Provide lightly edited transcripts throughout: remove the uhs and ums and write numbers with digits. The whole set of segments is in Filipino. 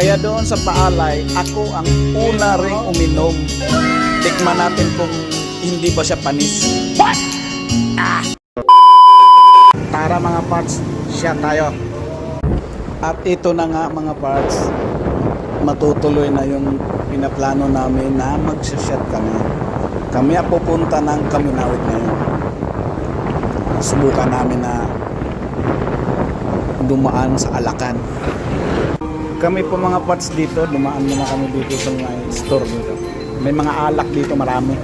Kaya doon sa paalay, ako ang una ring uminom. Tikman natin kung hindi ba siya panis. What? Tara mga parts, siya tayo. At ito na nga mga parts, matutuloy na yung pinaplano namin na magsashot kami. Kami ang pupunta ng Kaminawit ngayon. Subukan namin na dumaan sa Alacan. Kami po mga parts dito, dumaan muna kami dito sa mga store dito. May mga alak dito, marami.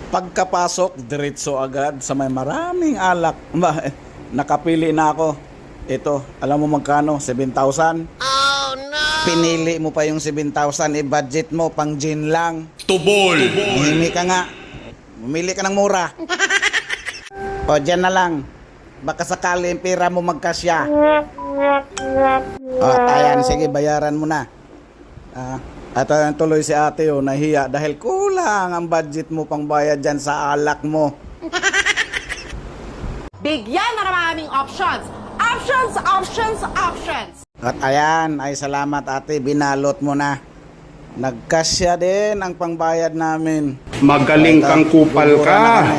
Pagkapasok, diretso agad sa may maraming alak. Nakapili na ako. Ito, alam mo magkano? 7,000. Oh no! Pinili mo pa yung 7,000, budget mo pang gin lang. Tubol! Hihimi ka nga. Bumili ka ng mura. O, dyan na lang. Baka sakali yung pera mo magkasya. O, ayan, sige, bayaran mo na. At tuloy si ate, nahiya dahil kulang ang budget mo pang bayad dyan sa alak mo. Bigyan na naman aming options. Options, options, options. At ayan, ay salamat ate, binalot mo na. Nagkasya din ang pangbayad namin. Magaling kang kupal ka.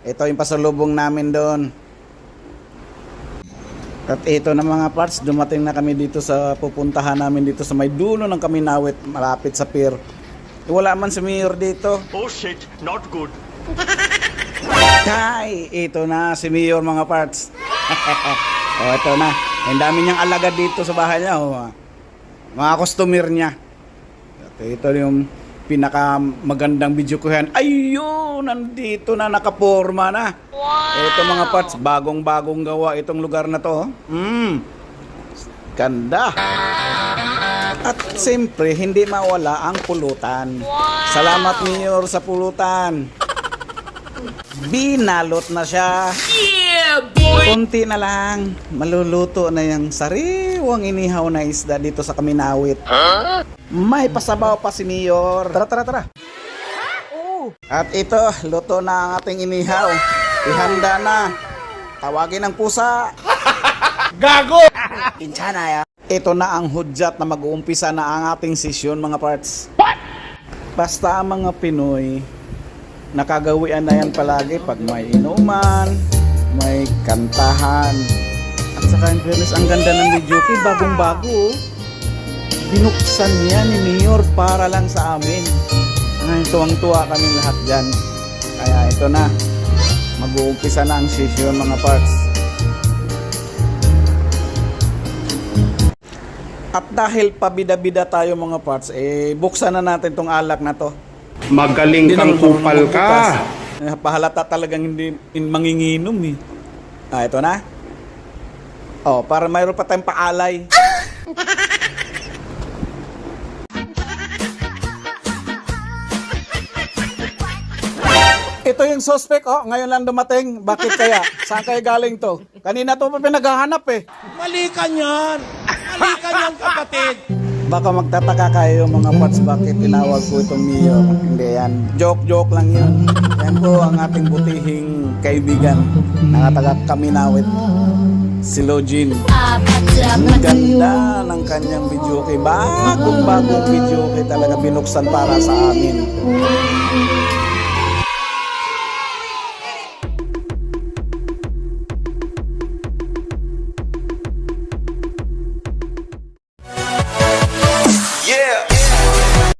Ito yung pasalubong namin doon. At ito na mga parts, dumating na kami dito sa pupuntahan namin dito sa may dulo ng Kaminawit, malapit sa pier. Wala man si Mayor dito. Oh shit, not good. Ay, ito na si Mayor mga parts. O, ito na. Ang dami niyang alagad dito sa bahay niya. Mga customer niya. At ito yung pinaka magandang video ko yan. Ayun, nandito na, nakaporma na. Wow! Ito mga parts, bagong-bagong gawa itong lugar na to. Ganda. At siyempre, hindi mawala ang pulutan. Wow! Salamat Mayor sa pulutan. Binalot na siya. Yeah, boy! Kunti na lang, maluluto na yung sariwang inihaw na isda dito sa Kaminawit. Huh? May pasabaw pa si Mayor. Tara, tara, tara. At ito, luto na ang ating inihaw. Ihanda na. Tawagin ang pusa. Gago! Kinchana ya. Ito na ang hudyat na mag-uumpisa na ang ating sesyon mga parts. Basta ang mga Pinoy, nakagawian na yan palagi pag may inuman, may kantahan. At saka in fairness, ang ganda ng video kay bagong-bago. Binuksan niya ni Mayor para lang sa amin. Ay, tuwang-tuwa kami lahat dyan. Kaya ito na, mag-uumpisa na ang session mga parts. At dahil pabida-bida tayo mga parts, buksan na natin tong alak na to. Magaling kang kupal ka. Pahalata talagang hindi manginginom eh. Ito na. Oh, para mayroon pa tayong paalay. Ito yung suspect, ngayon lang dumating. Bakit kaya? Saan kayo galing to? Kanina to pa pinaghahanap eh. Mali ka niyan! Mali ka niyan, kapatid! Baka magtataka kayo mga parts bakit tinawag ko itong Mayor. Hindi yan. Joke lang yun. Yan po ang ating butihing kaibigan na taga Kaminawit. Si Lojin. Ang ganda ng kanyang videoke. Bagong-bagong videoke talaga binuksan para sa amin.